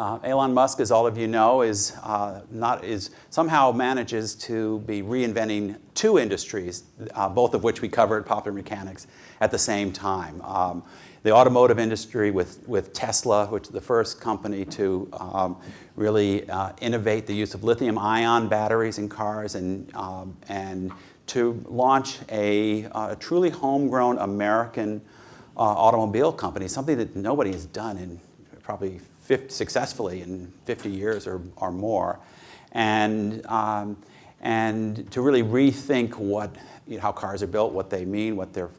Elon Musk, as all of you know, is somehow manages to be reinventing two industries, both of which we cover at Popular Mechanics at the same time. The automotive industry with Tesla, which is the first company to really innovate the use of lithium-ion batteries in cars, and to launch a truly homegrown American automobile company, something that nobody has done in probably successfully in 50 years or more, and to really rethink how cars are built, what they mean, what they're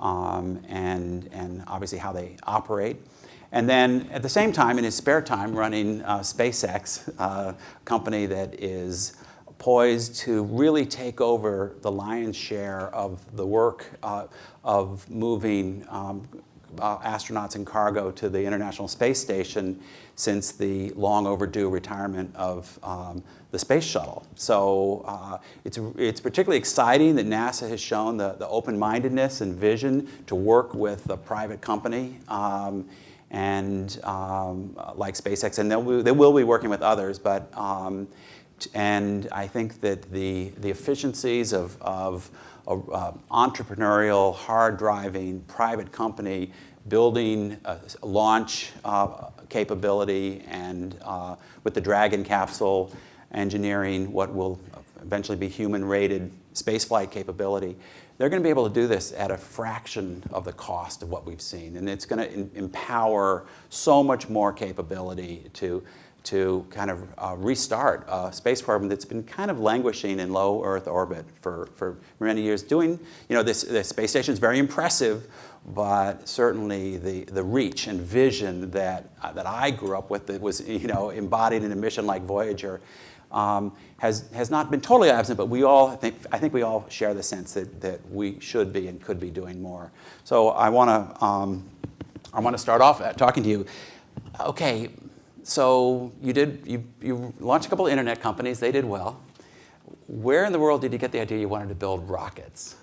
and obviously how they operate. And then at the same time, in his spare time, running SpaceX, a company that is poised to really take over the lion's share of the work of moving astronauts and cargo to the International Space Station since the long overdue retirement of the space shuttle. So it's particularly exciting that NASA has shown the open-mindedness and vision to work with a private company and like SpaceX, and they will be working with others, but and I think that the efficiencies of entrepreneurial, hard-driving private company building a launch capability, and with the Dragon capsule engineering what will eventually be human-rated spaceflight capability, they're going to be able to do this at a fraction of the cost of what we've seen. And it's going to empower so much more capability to kind of restart a space program that's been kind of languishing in low Earth orbit for many years. Doing, the space station is very impressive, but certainly the reach and vision that I grew up with, that was embodied in a mission like Voyager, has not been totally absent. But I think we all share the sense that we should be and could be doing more. So I want to start off talking to you. Okay. So you launched a couple of internet companies. They did well. Where in the world did you get the idea you wanted to build rockets?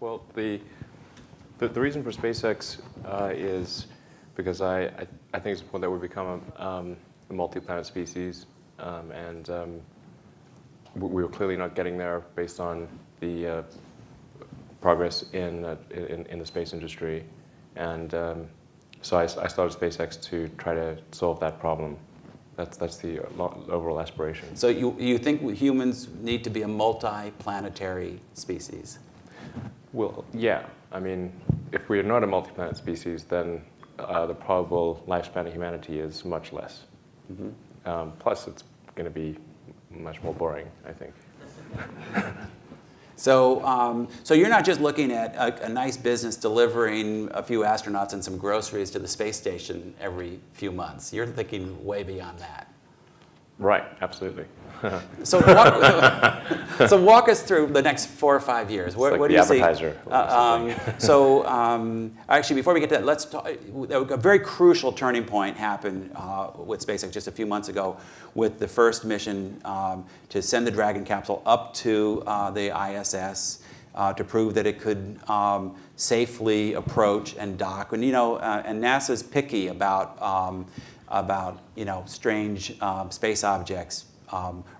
Well, the reason for SpaceX is because I think it's important that we become a multi-planet species, and we were clearly not getting there based on the progress in the space industry, and so I started SpaceX to try to solve that problem. That's the overall aspiration. So you think humans need to be a multi-planetary species? Well, yeah. I mean, if we are not a multi-planet species, then the probable lifespan of humanity is much less. Mm-hmm. Plus, it's going to be much more boring, I think. So you're not just looking at a nice business delivering a few astronauts and some groceries to the space station every few months. You're thinking way beyond that. Right, absolutely. So walk us through the next 4 or 5 years. What do you see? Actually, before we get to that, let's talk. A very crucial turning point happened with SpaceX just a few months ago, with the first mission to send the Dragon capsule up to the ISS to prove that it could safely approach and dock. And and NASA's picky about strange space objects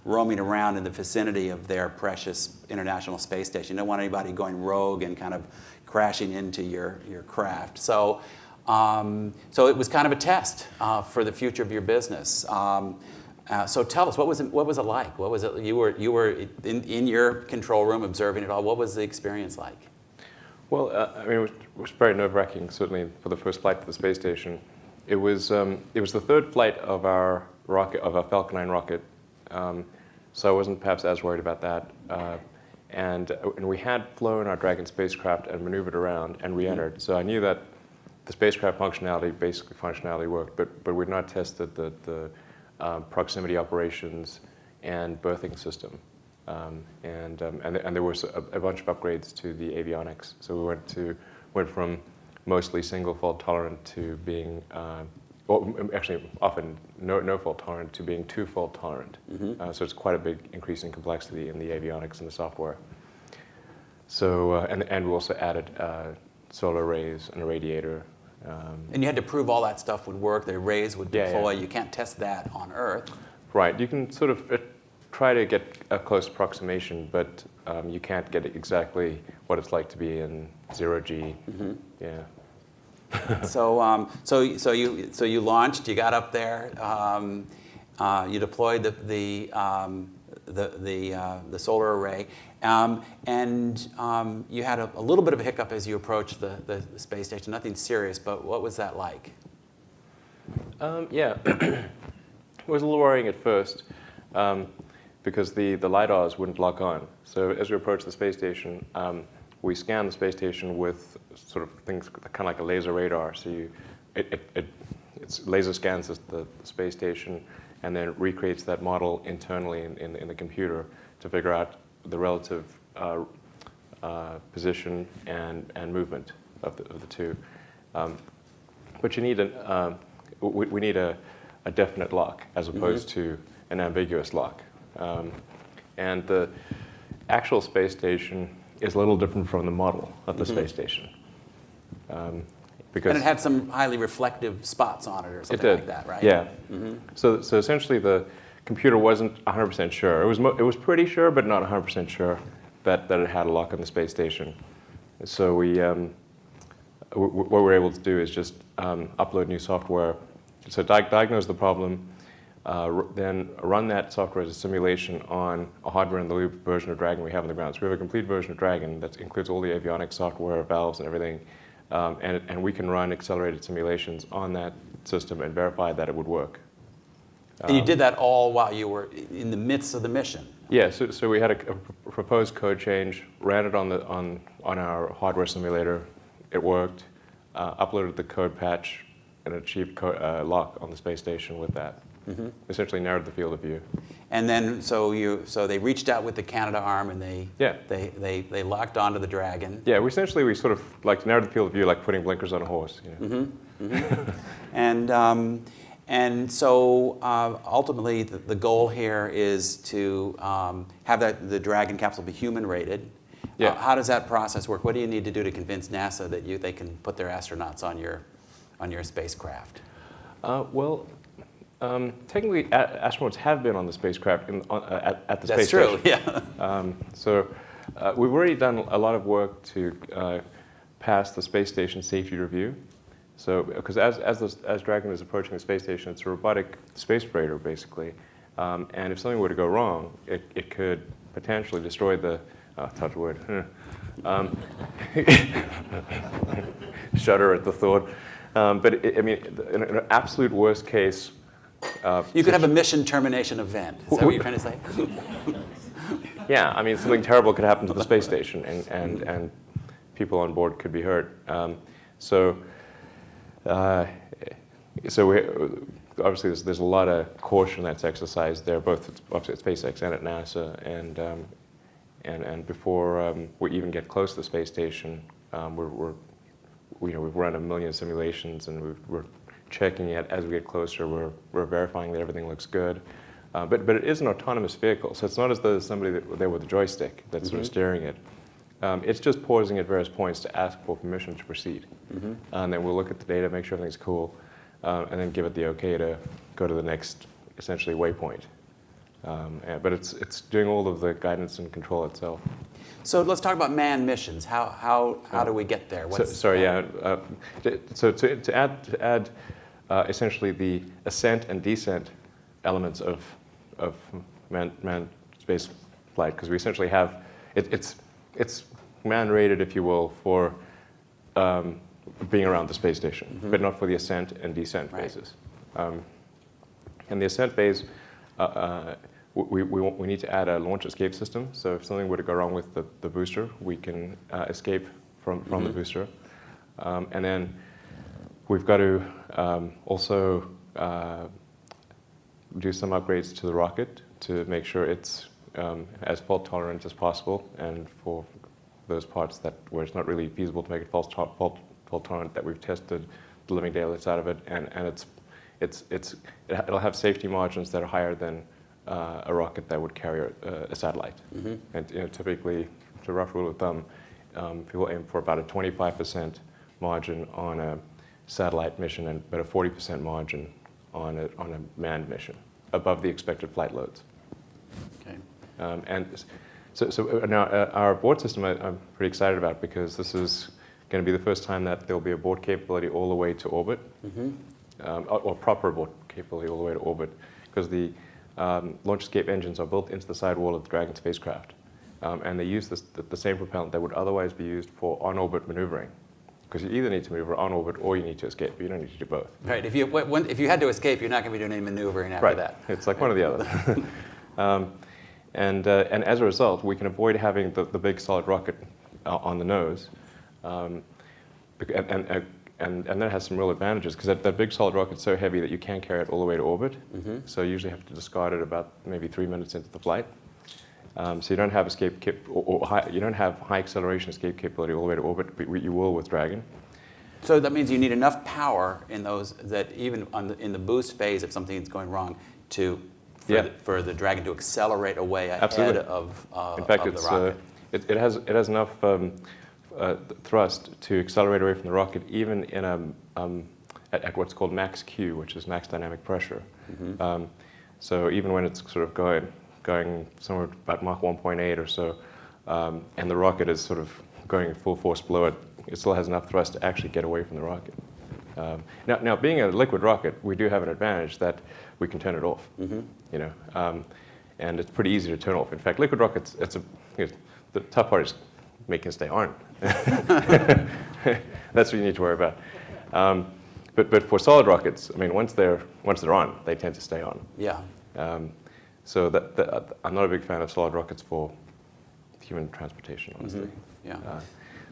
roaming around in the vicinity of their precious International Space Station. You don't want anybody going rogue and kind of crashing into your craft. So it was kind of a test for the future of your business. So tell us, what was it like? What was it? You were in your control room observing it all. What was the experience like? Well, I mean, it was very nerve-wracking. Certainly for the first flight to the space station, it was the third flight of our rocket, of our Falcon 9 rocket. So I wasn't perhaps as worried about that. And we had flown our Dragon spacecraft and maneuvered around and re-entered. So I knew that the spacecraft functionality worked, but we'd not tested the proximity operations and berthing system. And there was a bunch of upgrades to the avionics. So we went from mostly single fault tolerant to being, actually often no fault tolerant to being 2 fault tolerant. Mm-hmm. So it's quite a big increase in complexity in the avionics and the software. So and we also added solar arrays and a radiator And you had to prove all that stuff would work, the arrays would deploy. Yeah. You can't test that on Earth. Right. You can sort of try to get a close approximation, but you can't get exactly what it's like to be in 0G. Yeah. So you launched. You got up there. You deployed the solar array, and you had a little bit of a hiccup as you approached the space station. Nothing serious, but what was that like? Yeah, it was a little worrying at first because the LiDARs wouldn't lock on. So as we approached the space station, we scanned the space station with sort of things kind of like a laser radar. So it laser scans the space station and then recreates that model internally in the computer to figure out the relative position and movement of the two. But you need we need a definite lock as opposed to an ambiguous lock. And the actual space station is a little different from the model of the space station. Because and it had some highly reflective spots on it or something like that, right? Yeah. So essentially the computer wasn't 100% sure. It was pretty sure, but not 100% sure that it had a lock on the space station. So what we're able to do is just upload new software. So diagnose the problem, then run that software as a simulation on a hardware-in-the-loop version of Dragon we have on the ground. So we have a complete version of Dragon that includes all the avionics software, valves, and everything. And we can run accelerated simulations on that system and verify that it would work. And you did that all while you were in the midst of the mission. Yeah, so we had a proposed code change, ran it on our hardware simulator. It worked, uploaded the code patch, and achieved lock on the space station with that. Essentially narrowed the field of view. And then so they reached out with the Canadarm and they locked onto the Dragon. Yeah, we sort of like narrowed the field of view like putting blinkers on a horse. You know? And so ultimately the goal here is to have the Dragon capsule be human rated. Yeah. How does that process work? What do you need to do to convince NASA that they can put their astronauts on your spacecraft? Technically, astronauts have been on the spacecraft at the That's space true, station. yeah. We've already done a lot of work to pass the space station safety review. So, because as Dragon is approaching the space station, it's a robotic space freighter, basically. And if something were to go wrong, it could potentially destroy the, touch wood, shudder at the thought. But I mean, in an absolute worst case, you could have a mission termination event. Is that what you're trying to say? Yeah, I mean, something terrible could happen to the space station, and people on board could be hurt. So we obviously there's a lot of caution that's exercised there, both at SpaceX and at NASA, and before we even get close to the space station, we've run 1 million simulations, and we're checking it as we get closer. We're verifying that everything looks good. But it is an autonomous vehicle, so it's not as though there's somebody there with a joystick that's sort of steering it. It's just pausing at various points to ask for permission to proceed. And then we'll look at the data, make sure everything's cool, and then give it the okay to go to the next, essentially, waypoint. But it's doing all of the guidance and control itself. So let's talk about manned missions. How do we get there? So to add essentially the ascent and descent elements of manned space flight, because we essentially have it's man-rated, if you will, for being around the space station, but not for the ascent and descent phases. And the ascent phase, we need to add a launch escape system. So if something were to go wrong with the booster, we can escape from the booster. And then we've got to also do some upgrades to the rocket to make sure it's as fault tolerant as possible, and for those parts where it's not really feasible to make it fault tolerant, that we've tested the living daylights out of it, and it'll have safety margins that are higher than a rocket that would carry a satellite. And typically, to rough rule of thumb, people aim for about a 25% margin on satellite mission and about a 40% margin on a manned mission, above the expected flight loads. Okay. And so now our abort system I'm pretty excited about, because this is going to be the first time that there'll be abort capability all the way to orbit, or proper abort capability all the way to orbit, because the launch escape engines are built into the sidewall of the Dragon spacecraft, and they use the same propellant that would otherwise be used for on-orbit maneuvering, because you either need to maneuver on orbit or you need to escape. You don't need to do both. Right. If you had to escape, you're not going to be doing any maneuvering after that. It's like one or the other. And as a result, we can avoid having the big solid rocket on the nose, and that has some real advantages, because that big solid rocket's so heavy that you can't carry it all the way to orbit. So you usually have to discard it about maybe 3 minutes into the flight. So you don't have you don't have high acceleration escape capability all the way to orbit, but you will with Dragon. So that means you need enough power in those that even in the boost phase, if something is going wrong, for the Dragon to accelerate away ahead of in fact, the rocket. It has enough thrust to accelerate away from the rocket, even in at what's called max Q, which is max dynamic pressure. So even when it's sort of going somewhere about Mach 1.8 or so, and the rocket is sort of going full force below it, it still has enough thrust to actually get away from the rocket. Now, being a liquid rocket, we do have an advantage that we can turn it off. And it's pretty easy to turn off. In fact, liquid rockets, the tough part is making it stay on. That's what you need to worry about. But for solid rockets, I mean, once they're on, they tend to stay on. Yeah. So I'm not a big fan of solid rockets for human transportation, honestly. Yeah.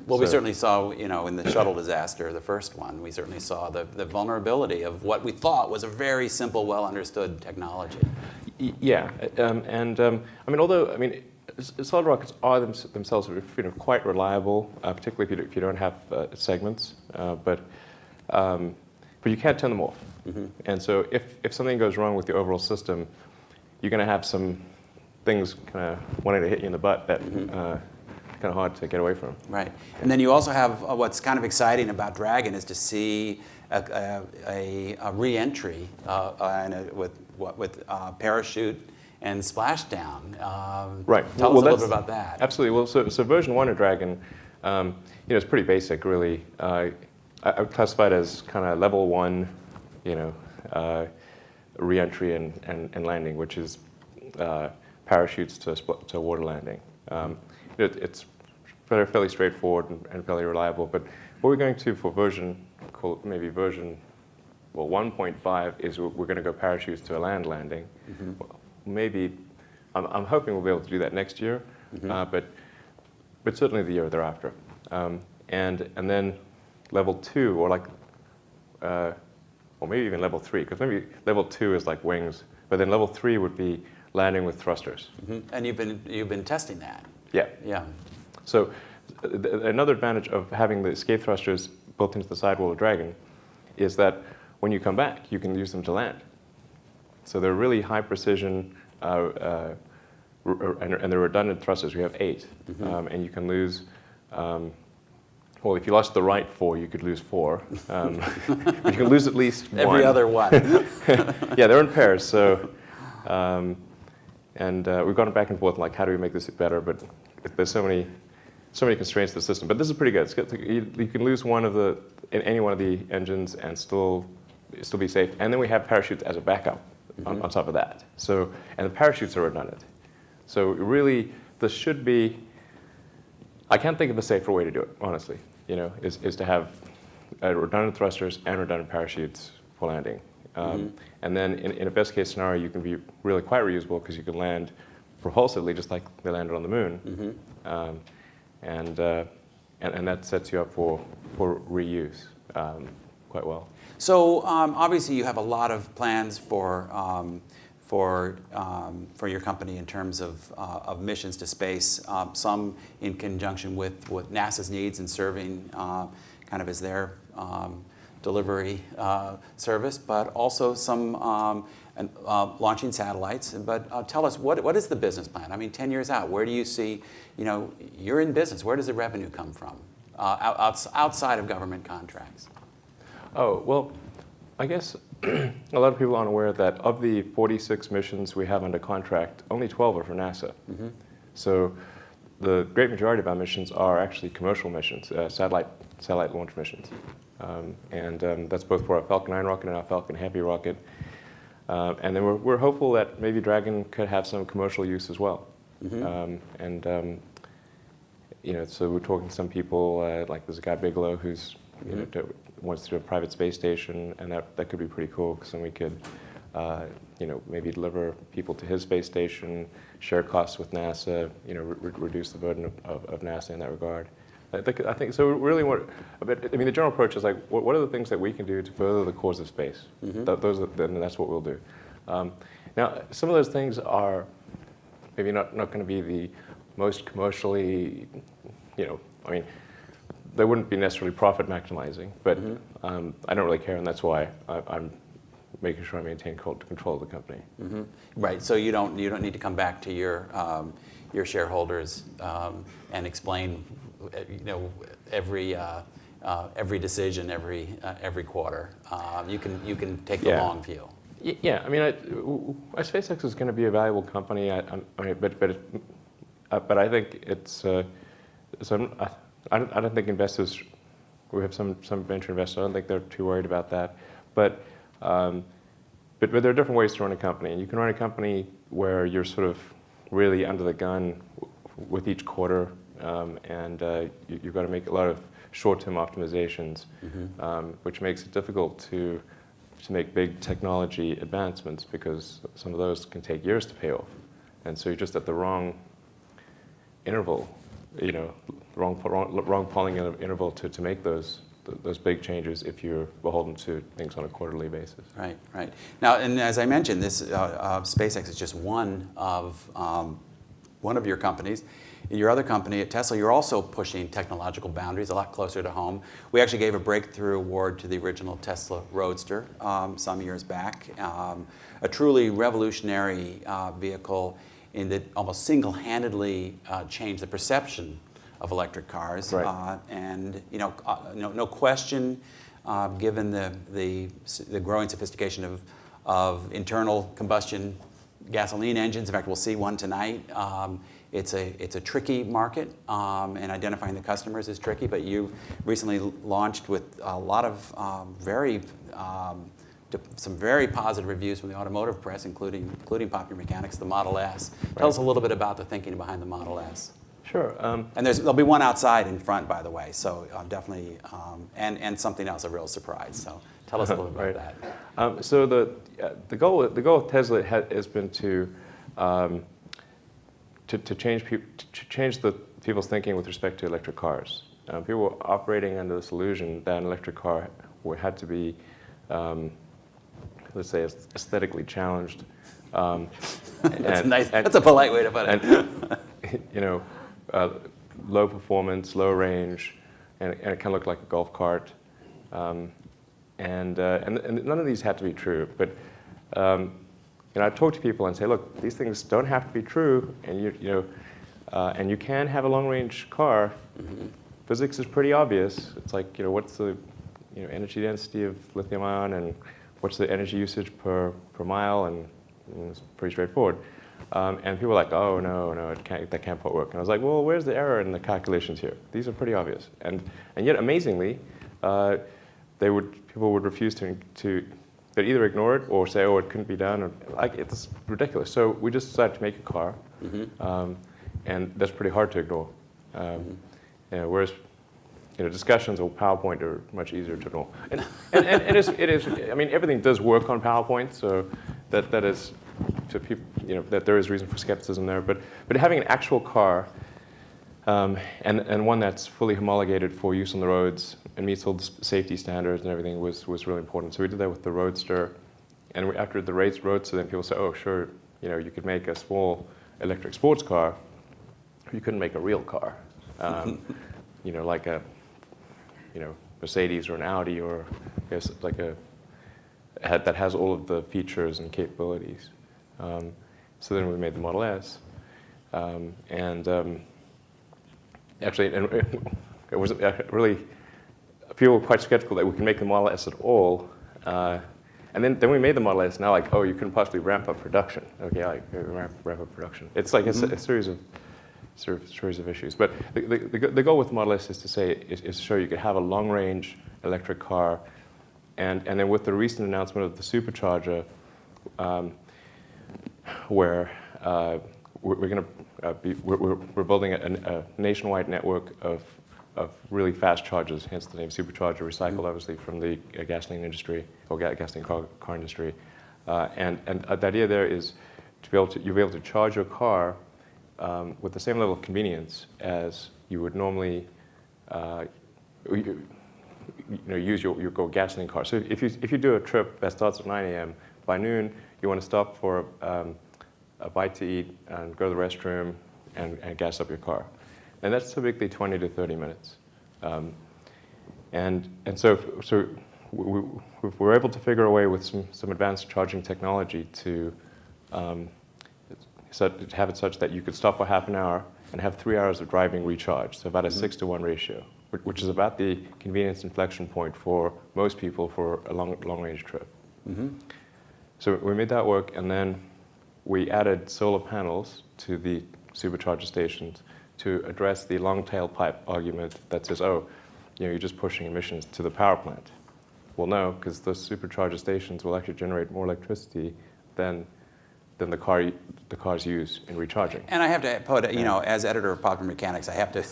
Well, we certainly saw, in the shuttle disaster, the first one, we certainly saw the vulnerability of what we thought was a very simple, well-understood technology. Yeah, although solid rockets are themselves quite reliable, particularly if you don't have segments, but you can't turn them off. And so if something goes wrong with the overall system, you're going to have some things kind of wanting to hit you in the butt that kind of hard to get away from. Right. And then you also have what's kind of exciting about Dragon is to see a re-entry with parachute and splashdown. Right. Tell us a little bit about that. Absolutely. Well, so version 1 of Dragon, it's pretty basic, really. I would classify it as kind of level 1, re-entry and landing, which is parachutes to water landing. It's fairly straightforward and fairly reliable. But what we're going to for version 1.5 is we're going to go parachutes to a land landing. Well, maybe I'm hoping we'll be able to do that next year, but certainly the year thereafter. And then level 2, or maybe even level 3, because maybe level 2 is like wings, but then level 3 would be landing with thrusters. And you've been testing that. Yeah. Yeah. So another advantage of having the escape thrusters built into the sidewall of Dragon is that when you come back, you can use them to land. So they're really high precision, and they're redundant thrusters. We have 8, and you can lose. Well, if you lost the right 4, you could lose 4. But you can lose at least 1. Every other one. Yeah, they're in pairs. So, we've gone back and forth, like, how do we make this better? But there's so many constraints to the system. But this is pretty good. It's good. You can lose in any one of the engines and still be safe. And then we have parachutes as a backup on top of that. So, and the parachutes are redundant. So really, this should be. I can't think of a safer way to do it, honestly. Is to have redundant thrusters and redundant parachutes for landing. And then in a best case scenario, you can be really quite reusable because you can land propulsively just like they landed on the moon. And that sets you up for reuse quite well. So obviously you have a lot of plans for your company in terms of missions to space, some in conjunction with what NASA's needs and serving kind of as their delivery service, but also some launching satellites. But tell us, what is the business plan? I mean, 10 years out, where do you see, you're in business, where does the revenue come from outside of government contracts? Oh, well, I guess a lot of people aren't aware that of the 46 missions we have under contract, only 12 are for NASA. So the great majority of our missions are actually commercial missions, satellite launch missions. That's both for our Falcon 9 rocket and our Falcon Heavy rocket. And then we're hopeful that maybe Dragon could have some commercial use as well. So we're talking to some people, like there's a guy Bigelow who's wants to do a private space station, and that could be pretty cool, because then we could maybe deliver people to his space station, share costs with NASA, reduce the burden of NASA in that regard. I think so. Really, the general approach is like, what are the things that we can do to further the cause of space? Then that's what we'll do. Now, some of those things are maybe not going to be the most commercially, they wouldn't be necessarily profit maximizing, but I don't really care, and that's why I'm making sure I maintain control of the company. Right. So you don't need to come back to your shareholders and explain, every decision every quarter. You can take the long view. Yeah. I mean, SpaceX is going to be a valuable company. But I think it's. I don't think investors. We have some venture investors. I don't think they're too worried about that. But there are different ways to run a company, and you can run a company where you're sort of really under the gun with each quarter, and you've got to make a lot of short-term optimizations, which makes it difficult to make big technology advancements, because some of those can take years to pay off, and so you're just at the wrong interval, wrong polling interval to make those big changes if you're beholden to things on a quarterly basis. Right. Now, and as I mentioned, this SpaceX is just one of your companies. In your other company at Tesla, you're also pushing technological boundaries a lot closer to home. We actually gave a breakthrough award to the original Tesla Roadster some years back, a truly revolutionary vehicle in that almost single-handedly changed the perception of electric cars. Right. No question, given the growing sophistication of internal combustion gasoline engines. In fact, we'll see one tonight. It's a tricky market, and identifying the customers is tricky. But you recently launched with a lot of some very positive reviews from the automotive press, including Popular Mechanics, the Model S. Tell us a little bit about the thinking behind the Model S. Sure. And there'll be one outside in front, by the way. So definitely, and something else, a real surprise. So tell us a little bit about that. So the goal of Tesla has been to change the people's thinking with respect to electric cars. People were operating under this illusion that an electric car had to be, let's say, aesthetically challenged. That's nice. That's a polite way to put it. Low performance, low range, and it kind of looked like a golf cart. And none of these had to be true. But I talk to people and say, look, these things don't have to be true, and you can have a long-range car. Physics is pretty obvious. It's like, what's the energy density of lithium-ion, and what's the energy usage per mile, and it's pretty straightforward. And people are like, oh no, that can't work. And I was like, well, where's the error in the calculations here? These are pretty obvious. And yet, amazingly, people would refuse to they'd either ignore it or say, oh, it couldn't be done, or it's ridiculous. So we just decided to make a car, and that's pretty hard to ignore. Whereas discussions or PowerPoint are much easier to ignore. And it is. I mean, everything does work on PowerPoint, so that is to people. That there is reason for skepticism there. But having an actual car, and one that's fully homologated for use on the roads and meets all the safety standards and everything was really important. So we did that with the Roadster, and after the Roadster, then people said, oh, sure, you could make a small electric sports car. You couldn't make a real car, like a Mercedes or an Audi, or like that has all of the features and capabilities. So then we made the Model S, actually, and it was really people were quite skeptical that we can make the Model S at all. And then we made the Model S. Now, like, oh, you couldn't possibly ramp up production. Okay, like ramp up production. It's like a series of issues. But the goal with the Model S is to show you could have a long-range electric car, and then with the recent announcement of the supercharger, where we're building a nationwide network of really fast chargers, hence the name supercharger, recycled obviously from the gasoline industry or gasoline car industry. And the idea there is you'll be able to charge your car with the same level of convenience as you would normally use your gasoline car. So if you do a trip that starts at 9 a.m., by noon you want to stop for a bite to eat and go to the restroom and gas up your car. And that's typically 20 to 30 minutes. And so we're able to figure a way with some advanced charging technology to have it such that you could stop for half an hour and have 3 hours of driving recharge, so about a 6-to-1 ratio, which is about the convenience inflection point for most people for a long-range trip. So we made that work, and then we added solar panels to the supercharger stations to address the long tail pipe argument that says, oh, you're just pushing emissions to the power plant. Well, no, because those supercharger stations will actually generate more electricity than the cars use in recharging. And I have to put, as editor of Popular Mechanics, I have to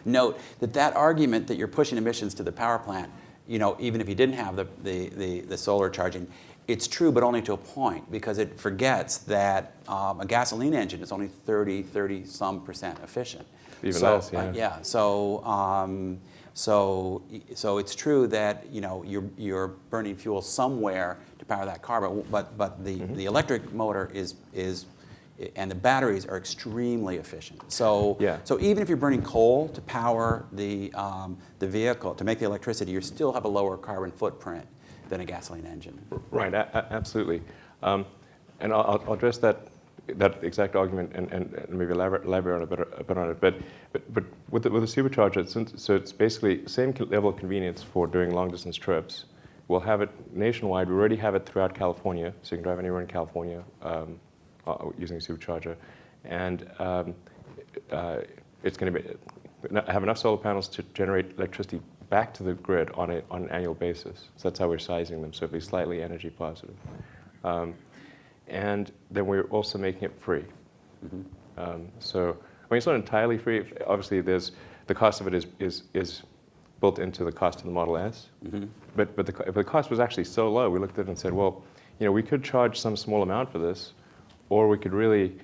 note that argument that you're pushing emissions to the power plant, even if you didn't have the solar charging, it's true, but only to a point, because it forgets that a gasoline engine is only 30-some% efficient. Even less, yeah. Yeah. So it's true that you're burning fuel somewhere to power that car, but the electric motor is and the batteries are extremely efficient. So even if you're burning coal to power the vehicle, to make the electricity, you still have a lower carbon footprint than a gasoline engine. Right, absolutely. And I'll address that exact argument and maybe elaborate a bit on it. But with the supercharger, so it's basically same level of convenience for doing long distance trips. We'll have it nationwide. We already have it throughout California, so you can drive anywhere in California using a supercharger. And it's going to have enough solar panels to generate electricity back to the grid on an annual basis. So that's how we're sizing them, so it'll be slightly energy positive. And then we're also making it free. So I mean, it's not entirely free. Obviously, the cost of it is built into the cost of the Model S. But the cost was actually so low, we looked at it and said, well, we could charge some small amount for this, or we could really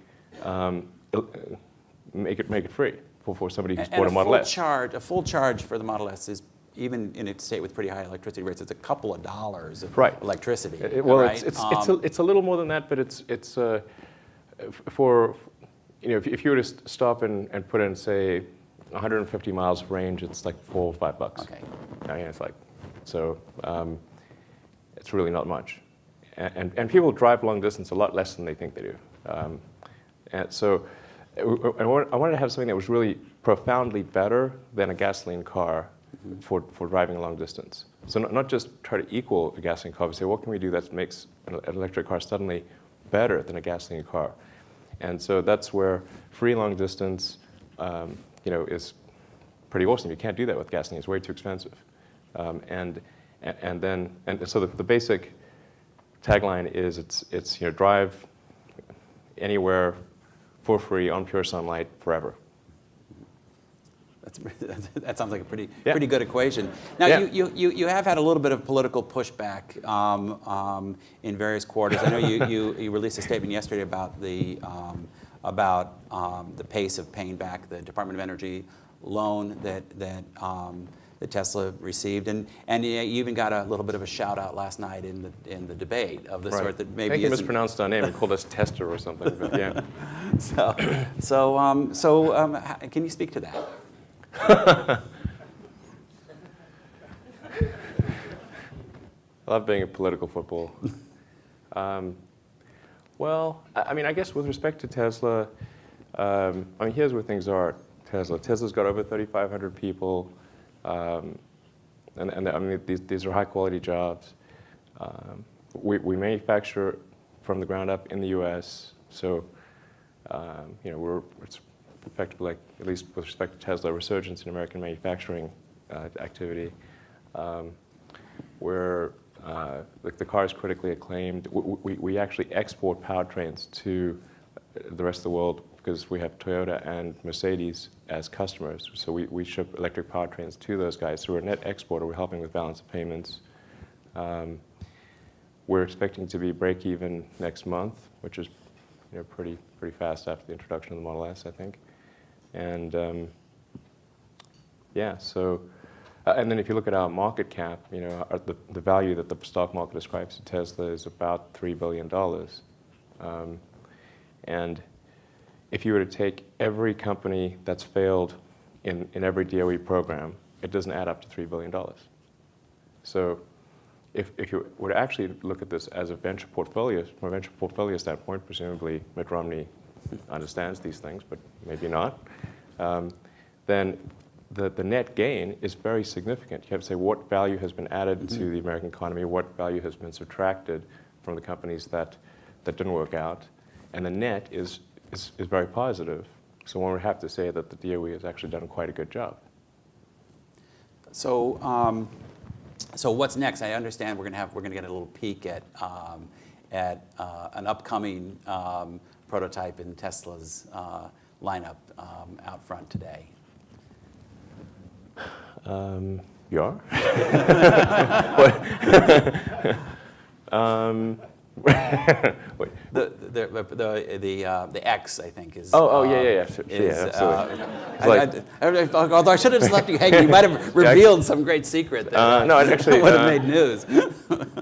make it free for somebody who's bought a Model S. A full charge for the Model S is, even in a state with pretty high electricity rates, it's a couple of dollars of electricity. Right? It's a little more than that, but it's for if you were to stop and put in, say, 150 miles of range, it's like $4 or $5. Okay. I mean, it's like it's really not much, and people drive long distance a lot less than they think they do, and so I wanted to have something that was really profoundly better than a gasoline car. For driving a long distance. So not just try to equal a gasoline car, but say, what can we do that makes an electric car suddenly better than a gasoline car? And so that's where free long distance, is pretty awesome. You can't do that with gasoline; it's way too expensive. And so the basic tagline is it's drive anywhere for free on pure sunlight forever. That sounds like a pretty good equation. Now, you have had a little bit of political pushback in various quarters. I know you released a statement yesterday about the pace of paying back the Department of Energy loan that Tesla received, and you even got a little bit of a shout out last night in the debate of the sort that maybe I think you mispronounced our name and called us Tester or something. But yeah. So can you speak to that? I love being a political football. Well, I mean, I guess with respect to Tesla, here's where things are. Tesla's got over 3,500 people. and I mean, these are high-quality jobs. We manufacture from the ground up in the U.S., so it's effectively, like, at least with respect to Tesla, a resurgence in American manufacturing activity. Where like the car is critically acclaimed. We actually export powertrains to the rest of the world because we have Toyota and Mercedes as customers. So we ship electric powertrains to those guys. So we're a net exporter. We're helping with balance of payments. We're expecting to be break even next month, which is pretty fast after the introduction of the Model S, I think. And yeah, so. And then if you look at our market cap, the value that the stock market ascribes to Tesla is about $3 billion. And if you were to take every company that's failed in every DOE program, it doesn't add up to $3 billion. So if you were to actually look at this as a venture portfolio, from a venture portfolio standpoint, presumably Mitt Romney understands these things, but maybe not, then the net gain is very significant. You have to say what value has been added to the American economy, what value has been subtracted from the companies that didn't work out, and the net is very positive. So one would have to say that the DOE has actually done quite a good job. So, so what's next? I understand we're going to get a little peek at an upcoming prototype in Tesla's lineup out front today. You are? Wait. The X, I think, is. Yeah. Sure, Although I should have just left you hanging, you might have revealed some great secret that no, it actually would have made news.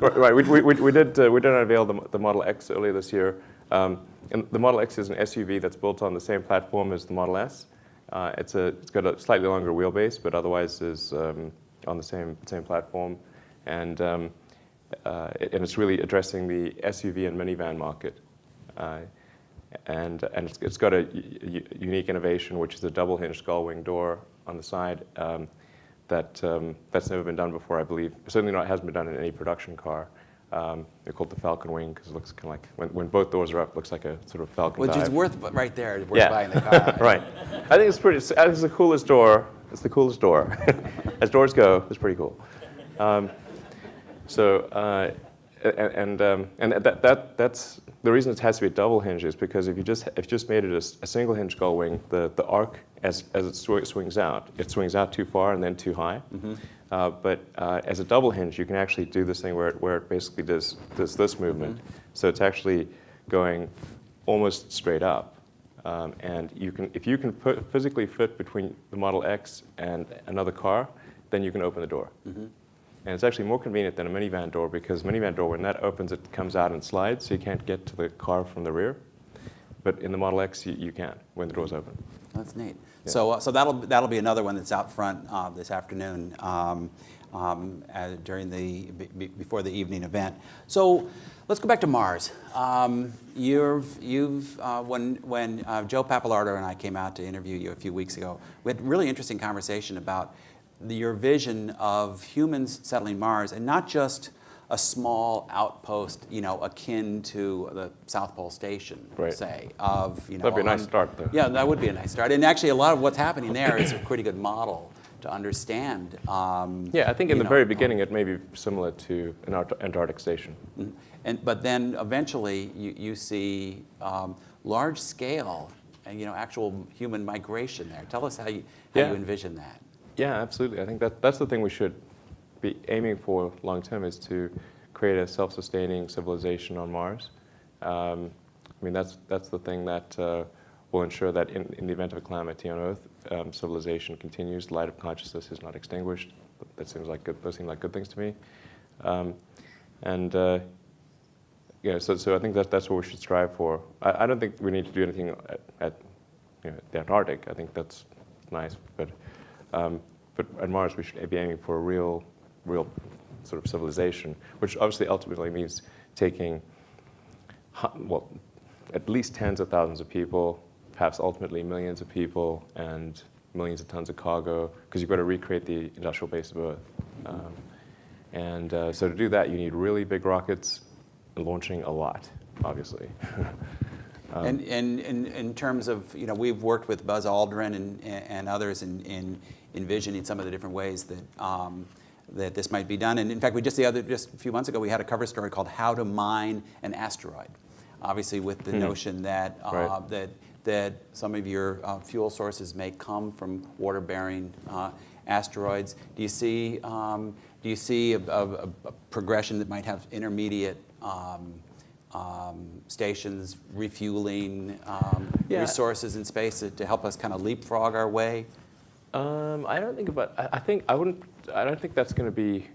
Right. We did unveil the Model X earlier this year. And the Model X is an SUV that's built on the same platform as the Model S. It's got a slightly longer wheelbase, but otherwise is on the same platform, and it's really addressing the SUV and minivan market, and it's got a unique innovation, which is a double-hinged gull-wing door on the side that's never been done before, I believe. Certainly hasn't been done in any production car. They're called the Falcon Wing because it looks kind of like when both doors are up, it looks like a sort of Falcon dive. Which is worth right there. Worth buying the car. Right. I think it's the coolest door. It's the coolest door. As doors go, it's pretty cool. That's the reason it has to be a double hinge is because if you just made it a single hinge gull wing, the arc as it swings out too far and then too high. But as a double hinge, you can actually do this thing where it basically does this movement. So it's actually going almost straight up. And if you can physically fit between the Model X and another car, then you can open the door. And it's actually more convenient than a minivan door because minivan door, when that opens, it comes out and slides, so you can't get to the car from the rear. But in the Model X, you can when the door's open. That's neat. Yeah. So that'll be another one that's out front this afternoon before the evening event. So let's go back to Mars. When Joe Papalardo and I came out to interview you a few weeks ago, we had a really interesting conversation about your vision of humans settling Mars, and not just a small outpost, akin to the South Pole Station, say, of, That'd be a nice start, though. Yeah, that would be a nice start. And actually, a lot of what's happening there is a pretty good model to understand. Yeah, I think in the very beginning, it may be similar to an Antarctic station. But then eventually, you see large scale, actual human migration there. Tell us how you envision that. Yeah, absolutely. I think that's the thing we should be aiming for long term, is to create a self-sustaining civilization on Mars. I mean, that's the thing that will ensure that in the event of a calamity on Earth, civilization continues. The light of consciousness is not extinguished. Those seem like good things to me. So I think that's what we should strive for. I don't think we need to do anything at the Antarctic. I think that's nice, but at Mars we should be aiming for a real sort of civilization, which obviously ultimately means taking, at least tens of thousands of people, perhaps ultimately millions of people, and millions of tons of cargo, because you've got to recreate the industrial base of Earth. So to do that, you need really big rockets and launching a lot, obviously. And in terms of, we've worked with Buzz Aldrin and others in envisioning some of the different ways that this might be done. And in fact, just a few months ago, we had a cover story called "How to Mine an Asteroid," obviously with the notion that Right. that some of your fuel sources may come from water-bearing asteroids. Do you see a progression that might have intermediate stations refueling resources in space to help us kind of leapfrog our way? I don't think about. I don't think that's going to be.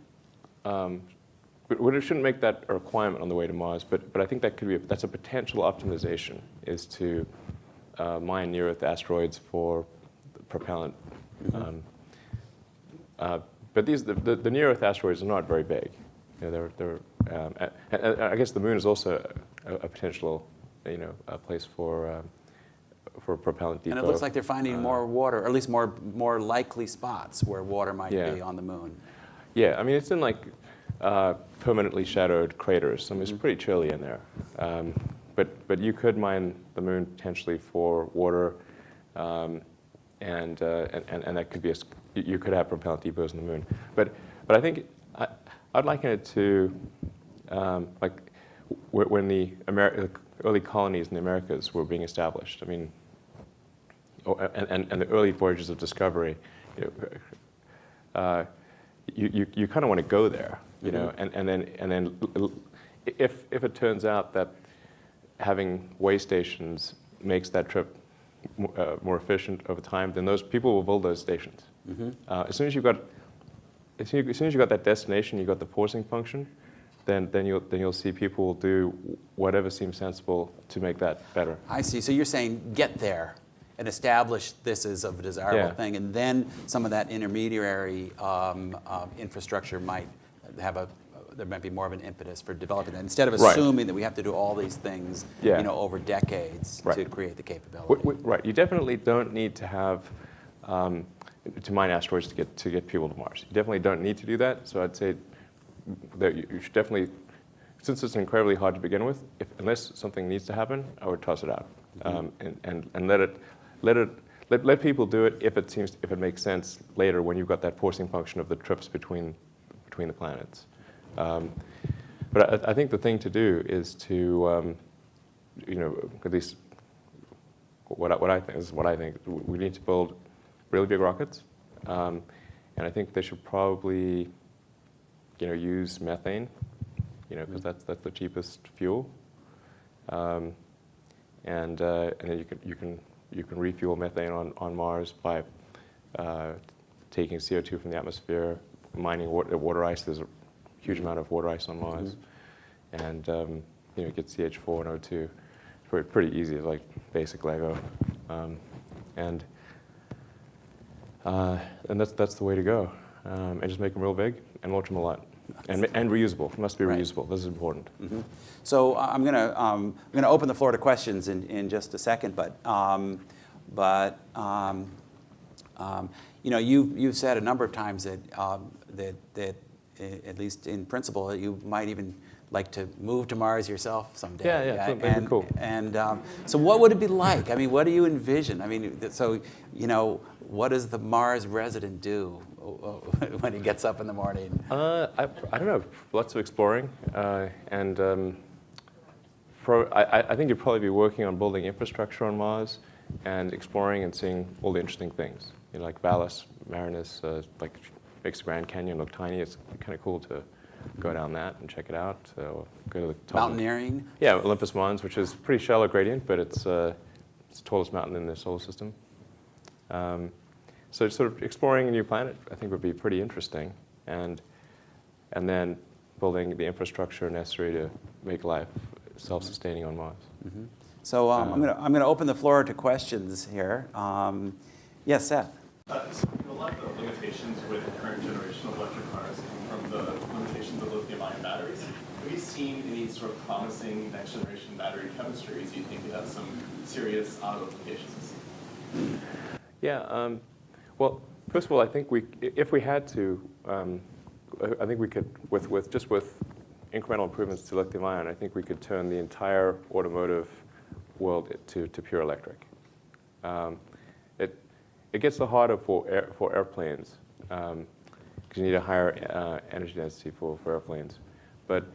It shouldn't make that a requirement on the way to Mars. But I think that's a potential optimization, is to mine near-Earth asteroids for propellant. But the near-Earth asteroids are not very big. I guess the Moon is also a potential, a place for propellant depot. And it looks like they're finding more water, or at least more likely spots where water might be on the Moon. Yeah, I mean, it's in like permanently shadowed craters. I mean, it's pretty chilly in there. But you could mine the Moon potentially for water, and that could be you could have propellant depots on the Moon. But I think I'd liken it to like when the early colonies in the Americas were being established. I mean, and the early voyages of discovery. You kind of want to go there, and then if it turns out that having way stations makes that trip more efficient over time, then those people will build those stations. As soon as you got that destination, you got the forcing function, then you'll see people will do whatever seems sensible to make that better. I see. So you're saying get there and establish this as a desirable thing, and then some of that intermediary infrastructure might have there might be more of an impetus for developing it, instead of assuming that we have to do all these things over decades to create the capability. Right. You definitely don't need to have to mine asteroids to get people to Mars. You definitely don't need to do that. So I'd say that you should definitely, since it's incredibly hard to begin with, unless something needs to happen, I would toss it out and let people do it if it makes sense later, when you've got that forcing function of the trips between the planets. But I think the thing to do is to at least what I think we need to build really big rockets, and I think they should probably use methane, because that's the cheapest fuel, and then you can refuel methane on Mars by taking CO2 from the atmosphere, mining water ice. There's a huge amount of water ice on Mars, and you get CH4 and O2. It's pretty easy. It's like basic Lego, and that's the way to go. And just make them real big and launch them a lot, and reusable. It must be reusable. This is important. So I'm gonna open the floor to questions in just a second, but you've said a number of times that at least in principle, you might even like to move to Mars yourself someday. Yeah, that'd be cool. And so what would it be like? I mean, what do you envision? I mean, so, what does the Mars resident do when he gets up in the morning? I don't know, lots of exploring, and I think you'd probably be working on building infrastructure on Mars and exploring and seeing all the interesting things, like Valles Marineris, like makes the Grand Canyon look tiny. It's kind of cool to go down that and check it out. So go to the top. Mountaineering? Yeah, Olympus Mons, which is pretty shallow gradient, but it's the tallest mountain in the solar system. So sort of exploring a new planet, I think, would be pretty interesting, and then building the infrastructure necessary to make life self-sustaining on Mars. So I'm gonna open the floor to questions here. Yes, Seth. So a lot of the limitations with the current generation of electric cars come from the limitations of lithium-ion batteries. Have you seen any sort of promising next-generation battery chemistries you think could have some serious auto applications? Yeah. Well, first of all, I think if we had to I think we could, with incremental improvements to lithium ion, I think we could turn the entire automotive world to pure electric. It gets harder for airplanes because you need a higher energy density for airplanes, but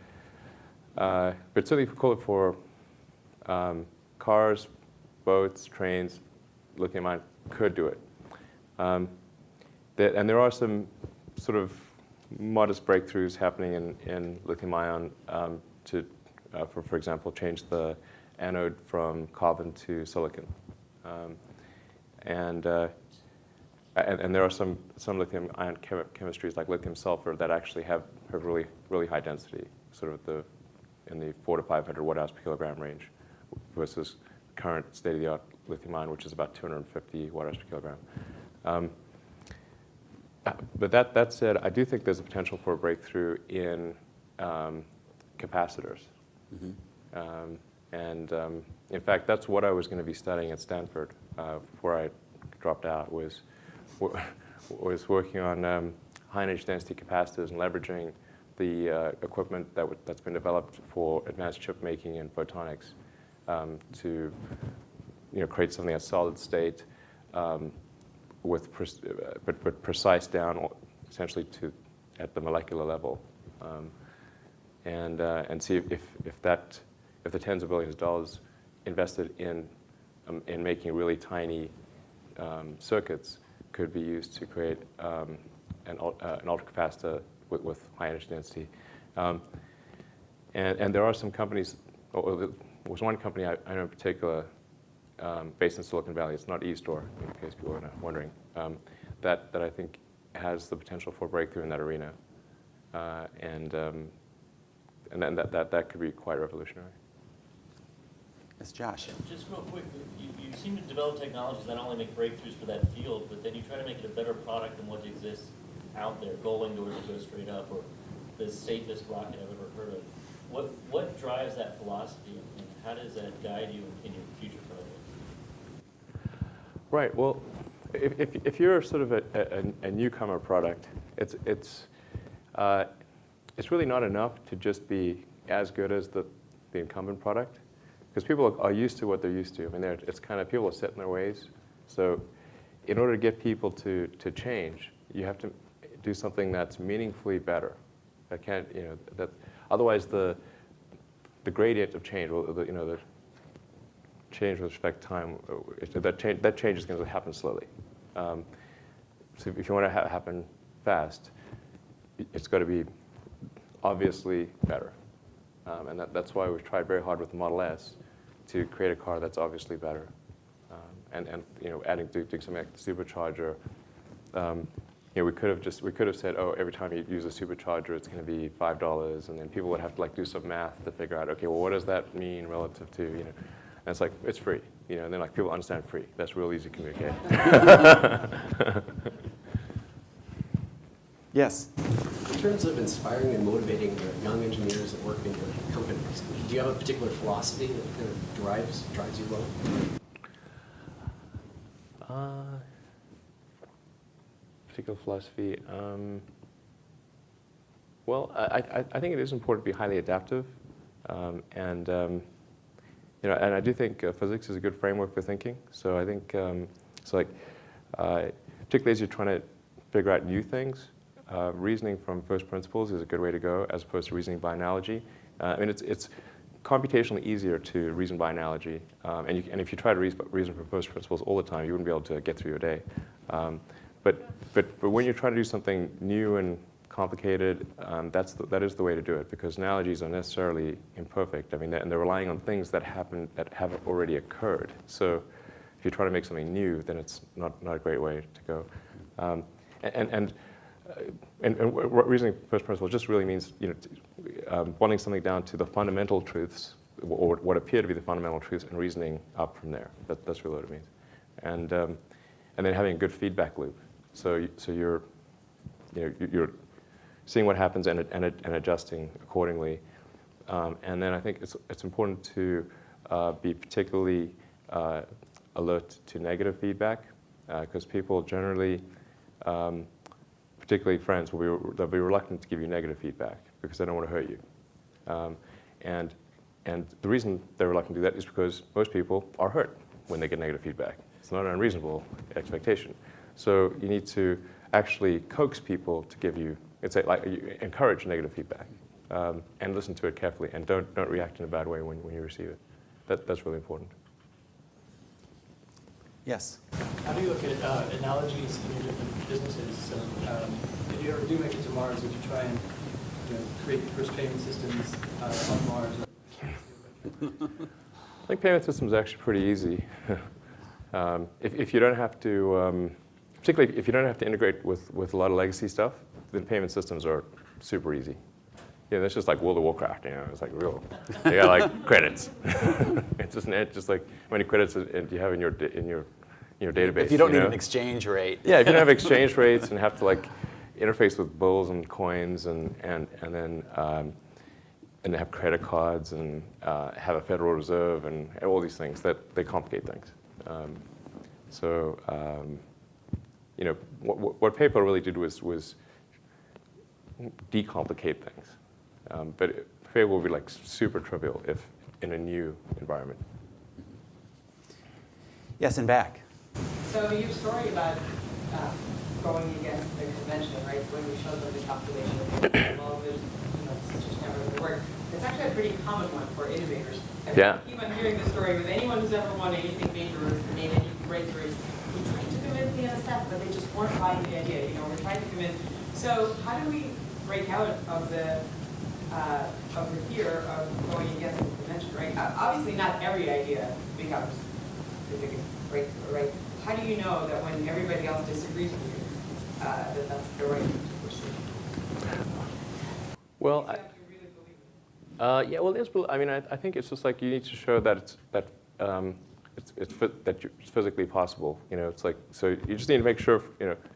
certainly call it for cars, boats, trains, lithium ion could do it. And there are some sort of modest breakthroughs happening in lithium ion for example, change the anode from carbon to silicon. And there are some lithium ion chemistries like lithium sulfur that actually have really, really high density, sort of in the 400 to 500 watt-hours per kilogram range, versus current state-of-the-art lithium ion, which is about 250 watt-hours per kilogram. But that said, I do think there's a potential for a breakthrough in capacitors. Mm-hmm. In fact, that's what I was going to be studying at Stanford before I dropped out, was working on high energy density capacitors and leveraging the equipment that's been developed for advanced chip making and photonics to create something that's solid state but precise down essentially at the molecular level, and see if the tens of billions of dollars invested in making really tiny circuits could be used to create an ultracapacitor with high energy density. And there are some companies, there was one company I know in particular, based in Silicon Valley. It's not eStore, in case people are wondering, that I think has the potential for breakthrough in that arena, and then that could be quite revolutionary. Yes, Josh. Just real quick, you seem to develop technologies that not only make breakthroughs for that field, but then you try to make it a better product than what exists out there, going doors that go straight up, or the safest rocket I've ever heard of. What drives that philosophy, and how does that guide you in your future projects? Right. Well, if you're sort of a newcomer product, it's really not enough to just be as good as the incumbent product, because people are used to what they're used to. I mean, it's kind of, people are set in their ways. So in order to get people to change, you have to do something that's meaningfully better. That can't, that otherwise the gradient of change, the change with respect to time, that change is going to happen slowly. So if you want to happen fast, it's got to be obviously better. And that's why we've tried very hard with the Model S to create a car that's obviously better. And doing something like the supercharger. We could have said, oh, every time you use a supercharger, it's going to be $5, and then people would have to do some math to figure out, okay, well, what does that mean relative to, And it's like, it's free, and then people understand free. That's real easy to communicate. Yes. In terms of inspiring and motivating the young engineers that work in your companies, do you have a particular philosophy that kind of drives you well? Particular philosophy. Well, I think it is important to be highly adaptive, and I do think physics is a good framework for thinking. So I think particularly as you're trying to figure out new things, reasoning from first principles is a good way to go, as opposed to reasoning by analogy. It's computationally easier to reason by analogy, and if you try to reason from first principles all the time, you wouldn't be able to get through your day. But when you're trying to do something new and complicated, that is the way to do it, because analogies are necessarily imperfect. And they're relying on things that have already occurred. So if you try to make something new, then it's not a great way to go. And reasoning first principles just really means boiling something down to the fundamental truths, or what appear to be the fundamental truths, and reasoning up from there. That's really what it means. And then having a good feedback loop. So you're seeing what happens and adjusting accordingly. And then I think it's important to be particularly alert to negative feedback, because people generally, particularly friends, they'll be reluctant to give you negative feedback because they don't want to hurt you. And the reason they're reluctant to do that is because most people are hurt when they get negative feedback. It's not an unreasonable expectation. So you need to actually coax people to give you, you encourage negative feedback, and listen to it carefully, and don't react in a bad way when you receive it. That's really important. Yes. How do you look at analogies in your different businesses? So, if you ever do make it to Mars, would you try and create the first payment systems on Mars? I think payment systems are actually pretty easy. If you don't have to, particularly if you don't have to integrate with a lot of legacy stuff, then payment systems are super easy. That's just like World of Warcraft. It's like real. You got like credits. It's just like how many credits do you have in your database. If you don't need an exchange rate. Yeah, if you don't have exchange rates and have to like interface with bills and coins and then have credit cards and have a Federal Reserve and all these things, that they complicate things. What PayPal really did was decomplicate things. But PayPal will be like super trivial if in a new environment. Yes, and back. So your story about going against the convention, right? When you showed them the calculation of well, there's, this just never going to work. It's actually a pretty common one for innovators. Yeah. I keep on hearing the story with anyone who's ever won anything major or made any breakthroughs. We tried to convince the NSF, but they just weren't buying the idea. We're trying to convince. So how do we break out of the fear of going against the convention, right? Obviously, not every idea becomes the biggest breakthrough, right? How do you know that when everybody else disagrees with you, that that's the right thing to pursue? Well, You have to really believe it. yeah. Well, I think it's just like you need to show that that it's physically possible. It's like so you just need to make sure.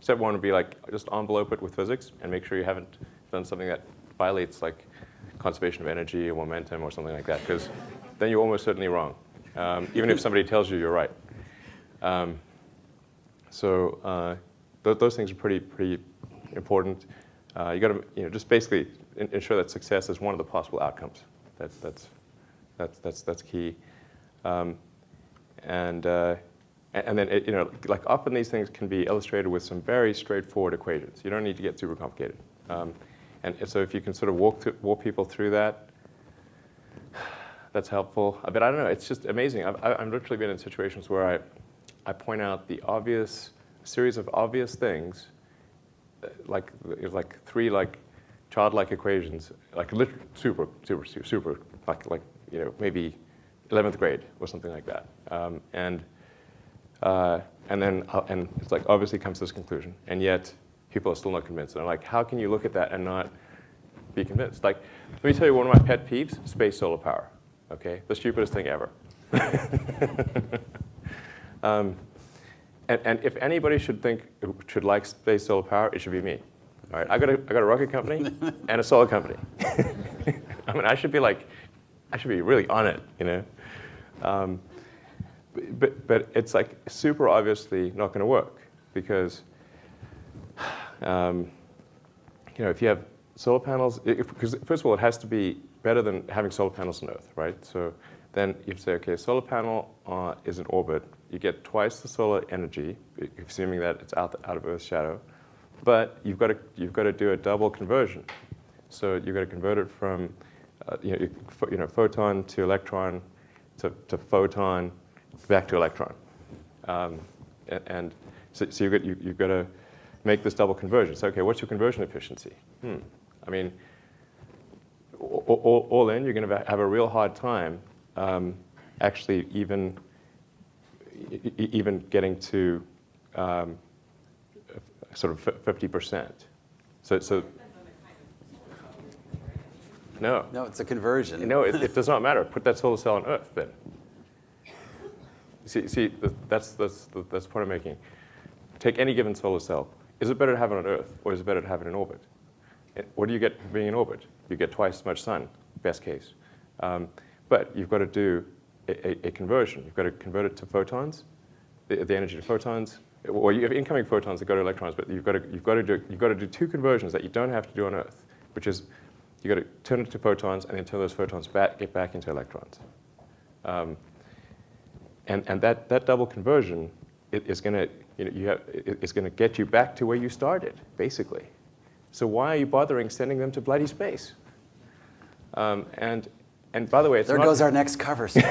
Step one would be like just envelope it with physics and make sure you haven't done something that violates like conservation of energy or momentum or something like that, because then you're almost certainly wrong, even if somebody tells you you're right. Those things are pretty important. You got to just basically ensure that success is one of the possible outcomes. That's key. And then like often these things can be illustrated with some very straightforward equations. You don't need to get super complicated. And so if you can sort of walk people through that, that's helpful. But I don't know, it's just amazing. I've literally been in situations where I point out the series of obvious things, like three like childlike equations, like super, like maybe 11th grade or something like that. And it's like obviously comes to this conclusion, and yet people are still not convinced. And I'm like, how can you look at that and not be convinced? Like, let me tell you one of my pet peeves: space solar power. Okay, the stupidest thing ever. And if anybody should like space solar power, it should be me. All right, I got a rocket company and a solar company. I should be really on it, But it's like super obviously not going to work because, if you have solar panels, because first of all, it has to be better than having solar panels on Earth, right? So then you say, okay, solar panel is in orbit. You get twice the solar energy, assuming that it's out of Earth's shadow. But you've got to do a double conversion. So you've got to convert it from photon to electron to photon back to electron. And so you've got to make this double conversion. So okay, what's your conversion efficiency? All in, you're going to have a real hard time actually even getting to sort of 50%. So no, it's a conversion. No, it does not matter. Put that solar cell on Earth then. See, that's the point I'm making. Take any given solar cell. Is it better to have it on Earth, or is it better to have it in orbit? What do you get from being in orbit? You get twice as much sun, best case. But you've got to do a conversion. You've got to convert it to photons, the energy to photons, well, you have incoming photons that go to electrons, but you've got to do two conversions that you don't have to do on Earth, which is you've got to turn it to photons and then turn those photons get back into electrons. And that double conversion is going to it's going to get you back to where you started, basically. So why are you bothering sending them to bloody space? And by the way, There goes our next cover story.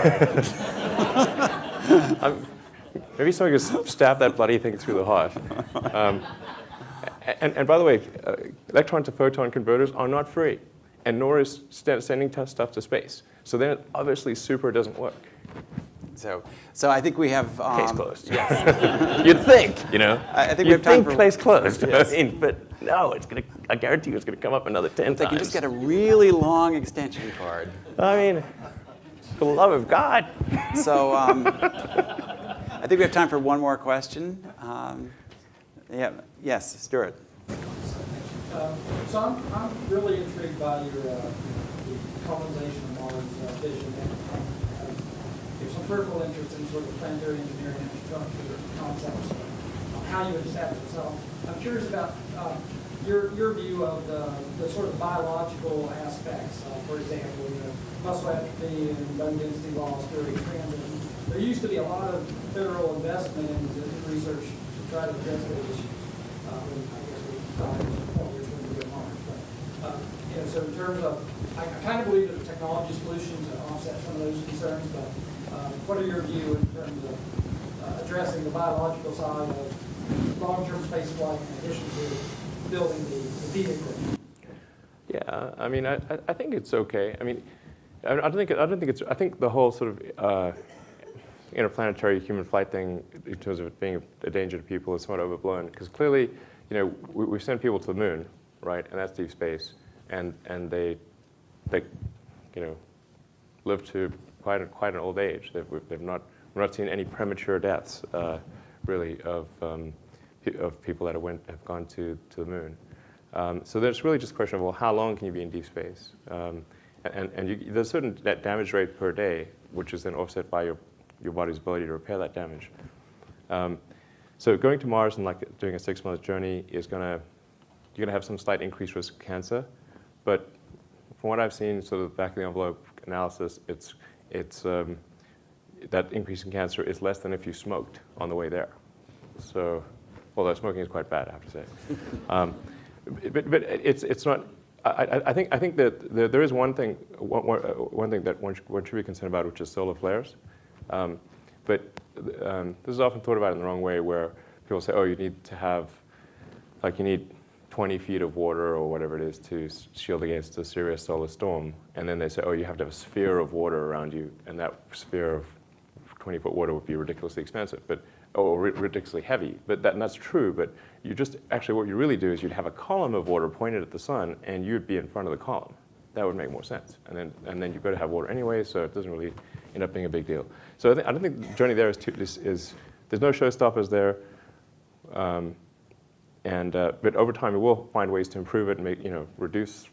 Maybe someone could stab that bloody thing through the heart. And by the way, electron to photon converters are not free, and nor is sending stuff to space. So then obviously super doesn't work. So I think we have. Case closed. Yes. You'd think, I think we have time for case closed. Yes. I mean, but no, I guarantee you it's going to come up another 10 times. They can just get a really long extension cord. I mean, for the love of God. So I think we have time for one more question. Yes, Stuart. So I'm really intrigued by your the colonization of Mars vision. There's some peripheral interest in sort of planetary engineering infrastructure concepts, how you would establish it. So I'm curious about your view of the sort of biological aspects. For example, muscle atrophy and bone density loss during transit. There used to be a lot of federal investment in research to try to address those issues. I guess we thought it was a point which we would Mars. But so in terms of, I kind of believe that the technology solution to offset some of those concerns. But what are your view in terms of addressing the biological side of long-term space flight in addition to building the vehicle? Yeah, I mean, I think it's okay. I mean, I don't think it's. I think the whole sort of interplanetary human flight thing, in terms of it being a danger to people, is somewhat overblown. Because clearly, we've sent people to the moon, right, and that's deep space, and they live to quite an old age. We've not seen any premature deaths, really, of people that have gone to the moon. So there's really just a question of, well, how long can you be in deep space? There's a certain damage rate per day, which is then offset by your body's ability to repair that damage. So going to Mars and doing a 6-month journey is you're gonna have some slight increased risk of cancer, but from what I've seen, sort of back of the envelope analysis, it's that increase in cancer is less than if you smoked on the way there. So, although smoking is quite bad, I have to say. But it's not. I think that there is one thing that one should be concerned about, which is solar flares. But this is often thought about in the wrong way, where people say, oh, you need to have, you need 20 feet of water or whatever it is to shield against a serious solar storm. And then they say, oh, you have to have a sphere of water around you, and that sphere of 20-foot water would be ridiculously expensive, or ridiculously heavy. And that's true, but actually what you really do is you'd have a column of water pointed at the sun, and you'd be in front of the column. That would make more sense. And then you've got to have water anyway, so it doesn't really end up being a big deal. So I don't think the journey there is there's no showstoppers there. But over time, we will find ways to improve it and make, reduce,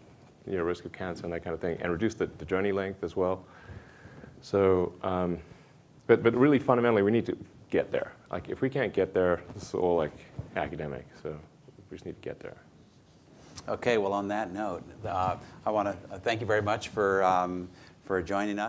risk of cancer and that kind of thing, and reduce the journey length as well. So, but really fundamentally, we need to get there. If we can't get there, this is all academic. So we just need to get there. Okay. Well, on that note, I want to thank you very much for joining us.